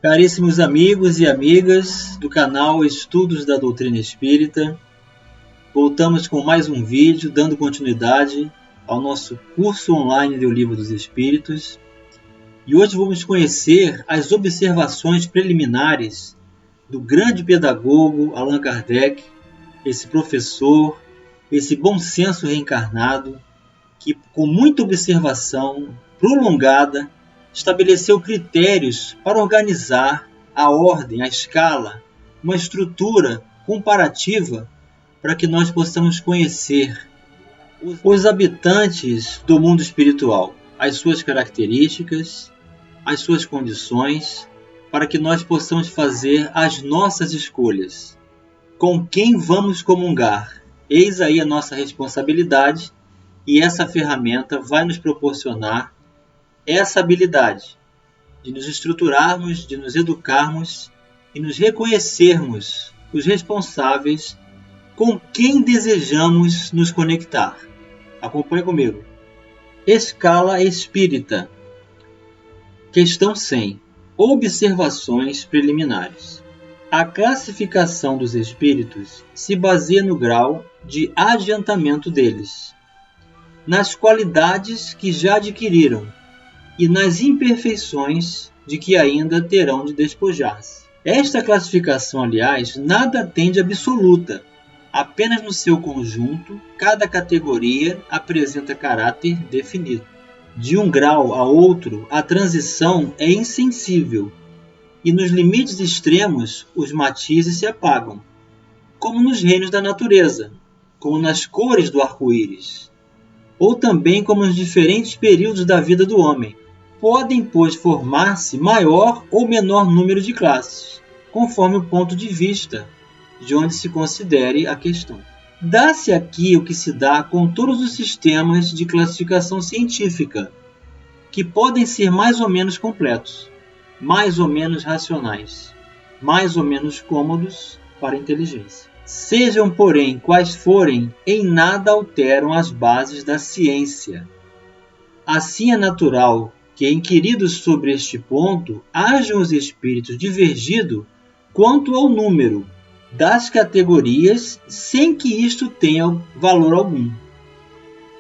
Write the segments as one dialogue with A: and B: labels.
A: Caríssimos amigos e amigas do canal Estudos da Doutrina Espírita, voltamos com mais um vídeo dando continuidade ao nosso curso online do Livro dos Espíritos. E hoje vamos conhecer as observações preliminares do grande pedagogo Allan Kardec, esse professor, esse bom senso reencarnado, que com muita observação prolongada estabeleceu critérios para organizar a ordem, a escala, uma estrutura comparativa para que nós possamos conhecer os habitantes do mundo espiritual, as suas características, as suas condições, para que nós possamos fazer as nossas escolhas. Com quem vamos comungar? Eis aí a nossa responsabilidade, e essa ferramenta vai nos proporcionar essa habilidade de nos estruturarmos, de nos educarmos e nos reconhecermos os responsáveis com quem desejamos nos conectar. Acompanhe comigo. Escala espírita. Questão 100. Observações preliminares. A classificação dos espíritos se baseia no grau de adiantamento deles, nas qualidades que já adquiriram e nas imperfeições de que ainda terão de despojar-se. Esta classificação, aliás, nada tem de absoluta. Apenas no seu conjunto, cada categoria apresenta caráter definido. De um grau a outro, a transição é insensível, e nos limites extremos, os matizes se apagam, como nos reinos da natureza, como nas cores do arco-íris, ou também como nos diferentes períodos da vida do homem. Podem, pois, formar-se maior ou menor número de classes, conforme o ponto de vista de onde se considere a questão. Dá-se aqui o que se dá com todos os sistemas de classificação científica, que podem ser mais ou menos completos, mais ou menos racionais, mais ou menos cômodos para a inteligência. Sejam, porém, quais forem, em nada alteram as bases da ciência. Assim é natural que, inquiridos sobre este ponto, hajam os espíritos divergido quanto ao número das categorias, sem que isto tenha valor algum.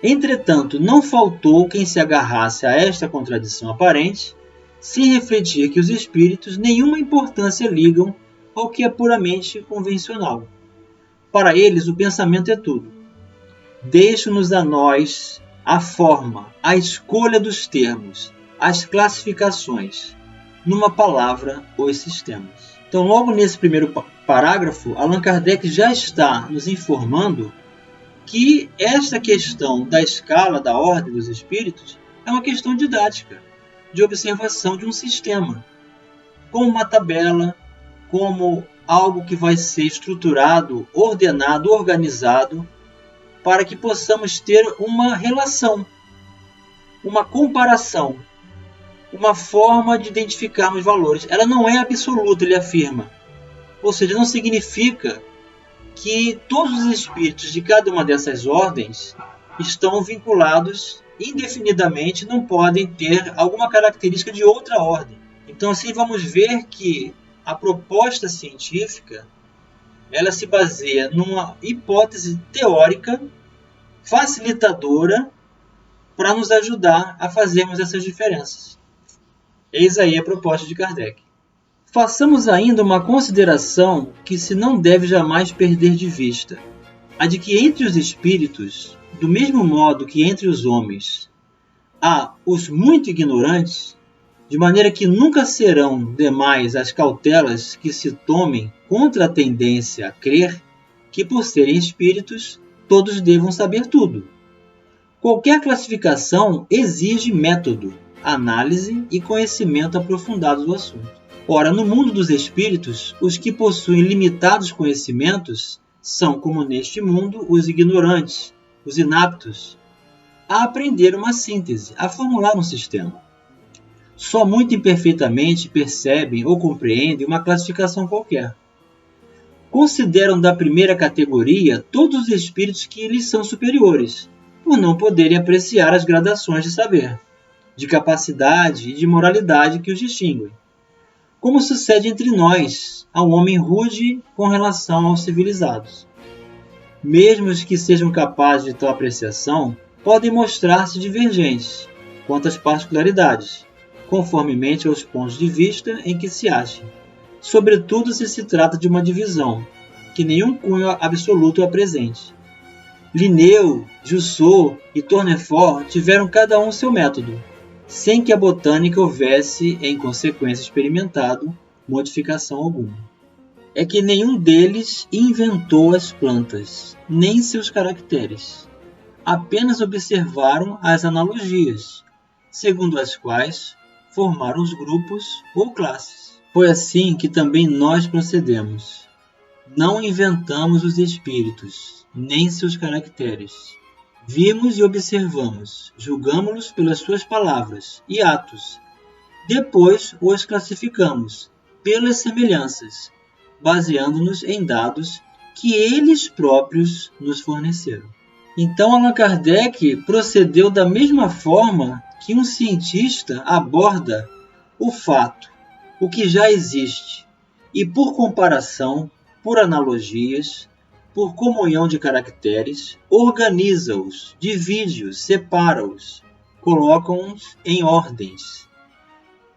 A: Entretanto, não faltou quem se agarrasse a esta contradição aparente, sem refletir que os espíritos nenhuma importância ligam ao que é puramente convencional. Para eles, o pensamento é tudo. Deixam-nos a nós a forma, a escolha dos termos, as classificações, numa palavra, os sistemas. Então, logo nesse primeiro parágrafo, Allan Kardec já está nos informando que esta questão da escala da ordem dos espíritos é uma questão didática, de observação de um sistema, como uma tabela, como algo que vai ser estruturado, ordenado, organizado, para que possamos ter uma relação, uma comparação, uma forma de identificarmos valores. Ela não é absoluta, ele afirma. Ou seja, não significa que todos os espíritos de cada uma dessas ordens estão vinculados indefinidamente, não podem ter alguma característica de outra ordem. Então, assim, vamos ver que a proposta científica ela se baseia numa hipótese teórica facilitadora para nos ajudar a fazermos essas diferenças. Eis aí a proposta de Kardec. Façamos ainda uma consideração que se não deve jamais perder de vista, a de que entre os espíritos, do mesmo modo que entre os homens, há os muito ignorantes, de maneira que nunca serão demais as cautelas que se tomem contra a tendência a crer que, por serem espíritos, todos devam saber tudo. Qualquer classificação exige método, análise e conhecimento aprofundado do assunto. Ora, no mundo dos espíritos, os que possuem limitados conhecimentos são, como neste mundo, os ignorantes, os inaptos, a aprender uma síntese, a formular um sistema. Só muito imperfeitamente percebem ou compreendem uma classificação qualquer. Consideram da primeira categoria todos os espíritos que lhes são superiores, por não poderem apreciar as gradações de saber, de capacidade e de moralidade que os distinguem. como sucede entre nós, ao homem rude com relação aos civilizados. Mesmo os que sejam capazes de tal apreciação podem mostrar-se divergentes quanto às particularidades, conformemente aos pontos de vista em que se achem, sobretudo se trata de uma divisão, que nenhum cunho absoluto apresente. Linneu, Jussot e Tournefort tiveram cada um seu método, sem que a botânica houvesse, em consequência experimentado, modificação alguma. É que nenhum deles inventou as plantas, nem seus caracteres. Apenas observaram as analogias, segundo as quais formaram os grupos ou classes. Foi assim que também nós procedemos. Não inventamos os espíritos, nem seus caracteres. Vimos e observamos, julgamos-los pelas suas palavras e atos. Depois os classificamos pelas semelhanças, baseando-nos em dados que eles próprios nos forneceram. Então Allan Kardec procedeu da mesma forma que um cientista aborda o fato, o que já existe, e por comparação, por analogias, por comunhão de caracteres, organiza-os, divide-os, separa-os, coloca-os em ordens,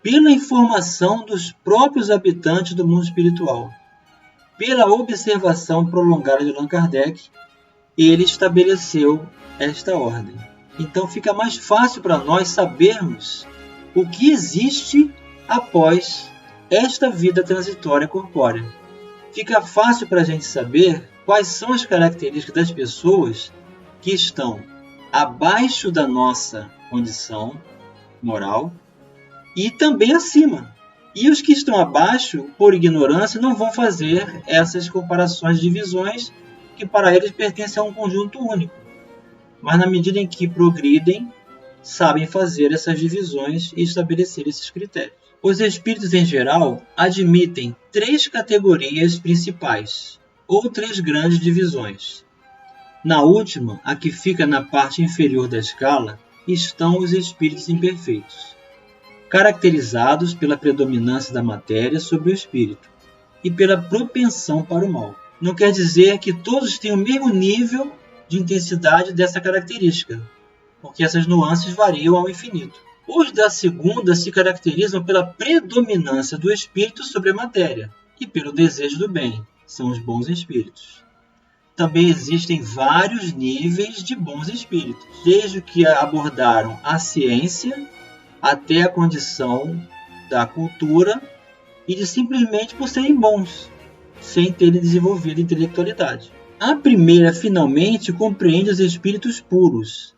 A: pela informação dos próprios habitantes do mundo espiritual. Pela observação prolongada de Allan Kardec, ele estabeleceu esta ordem. Então fica mais fácil para nós sabermos o que existe após esta vida transitória corpórea. Fica fácil para a gente saber quais são as características das pessoas que estão abaixo da nossa condição moral e também acima. E os que estão abaixo, por ignorância, não vão fazer essas comparações, divisões, que para eles pertencem a um conjunto único. Mas na medida em que progridem, sabem fazer essas divisões e estabelecer esses critérios. Os espíritos em geral admitem 3 categorias principais, ou 3 grandes divisões. Na última, a que fica na parte inferior da escala, estão os espíritos imperfeitos, caracterizados pela predominância da matéria sobre o espírito e pela propensão para o mal. Não quer dizer que todos têm o mesmo nível de intensidade dessa característica, porque essas nuances variam ao infinito. Os da segunda se caracterizam pela predominância do espírito sobre a matéria e pelo desejo do bem, são os bons espíritos. Também existem vários níveis de bons espíritos, desde o que abordaram a ciência até a condição da cultura e de simplesmente por serem bons, sem terem desenvolvido intelectualidade. A primeira, finalmente, compreende os espíritos puros,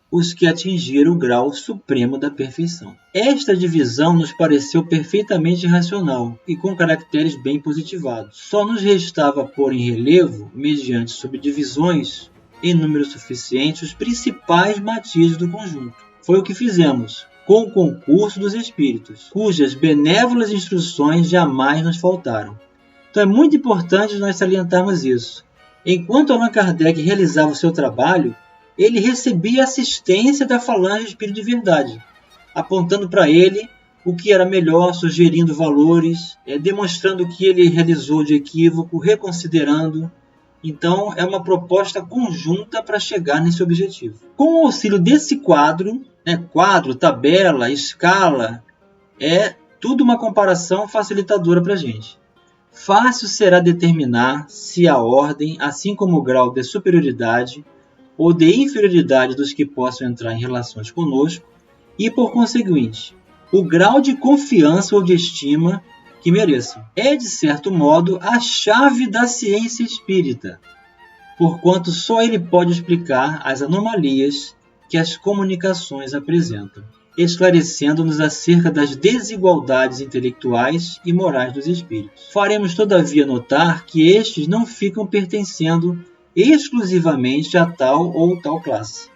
A: os que atingiram o grau supremo da perfeição. Esta divisão nos pareceu perfeitamente racional e com caracteres bem positivados. Só nos restava pôr em relevo, mediante subdivisões em número suficiente, os principais matizes do conjunto. Foi o que fizemos, com o concurso dos espíritos, cujas benévolas instruções jamais nos faltaram. Então é muito importante nós salientarmos isso. Enquanto Allan Kardec realizava o seu trabalho, ele recebia assistência da falange do Espírito de Verdade, apontando para ele o que era melhor, sugerindo valores, demonstrando o que ele realizou de equívoco, reconsiderando. Então é uma proposta conjunta para chegar nesse objetivo. Com o auxílio desse quadro, quadro, tabela, escala, é tudo uma comparação facilitadora para a gente. Fácil será determinar se a ordem, assim como o grau de superioridade ou de inferioridade dos que possam entrar em relações conosco, e, por conseguinte, o grau de confiança ou de estima que mereçam. É, de certo modo, a chave da ciência espírita, porquanto só ele pode explicar as anomalias que as comunicações apresentam, esclarecendo-nos acerca das desigualdades intelectuais e morais dos espíritos. Faremos, todavia, notar que estes não ficam pertencendo exclusivamente a tal ou tal classe,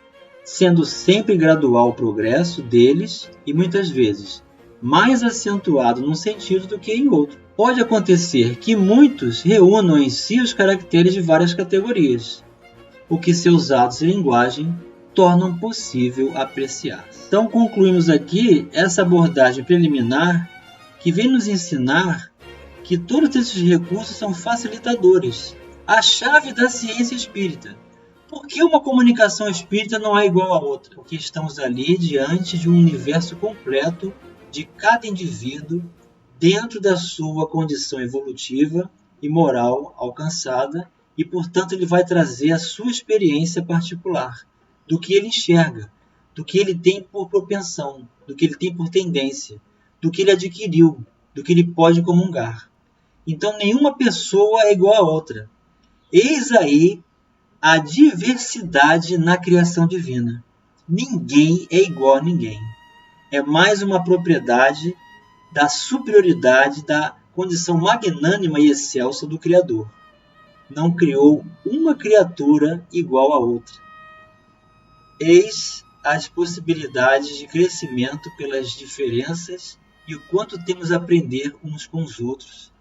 A: sendo sempre gradual o progresso deles e, muitas vezes, mais acentuado num sentido do que em outro. Pode acontecer que muitos reúnam em si os caracteres de várias categorias, o que seus atos e linguagem tornam possível apreciar. Então concluímos aqui essa abordagem preliminar que vem nos ensinar que todos esses recursos são facilitadores, a chave da ciência espírita. Por que uma comunicação espírita não é igual a outra? Porque estamos ali diante de um universo completo de cada indivíduo dentro da sua condição evolutiva e moral alcançada e, portanto, ele vai trazer a sua experiência particular, do que ele enxerga, do que ele tem por propensão, do que ele tem por tendência, do que ele adquiriu, do que ele pode comungar. Então, nenhuma pessoa é igual a outra. Eis aí a diversidade na criação divina. Ninguém é igual a ninguém. É mais uma propriedade da superioridade da condição magnânima e excelsa do Criador. Não criou uma criatura igual a outra. Eis as possibilidades de crescimento pelas diferenças e o quanto temos a aprender uns com os outros,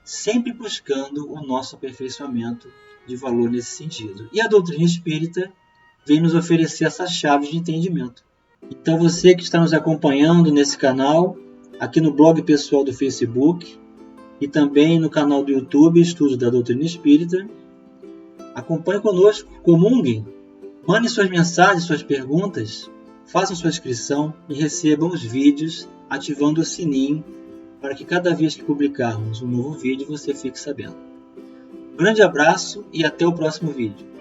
A: sempre buscando o nosso aperfeiçoamento de valor nesse sentido. E a doutrina espírita vem nos oferecer essas chaves de entendimento. Então você que está nos acompanhando nesse canal, aqui no blog pessoal do Facebook e também no canal do YouTube Estudos da Doutrina Espírita, acompanhe conosco, comunguem, mandem suas mensagens, suas perguntas, façam sua inscrição e recebam os vídeos ativando o sininho para que cada vez que publicarmos um novo vídeo você fique sabendo. Um grande abraço e até o próximo vídeo.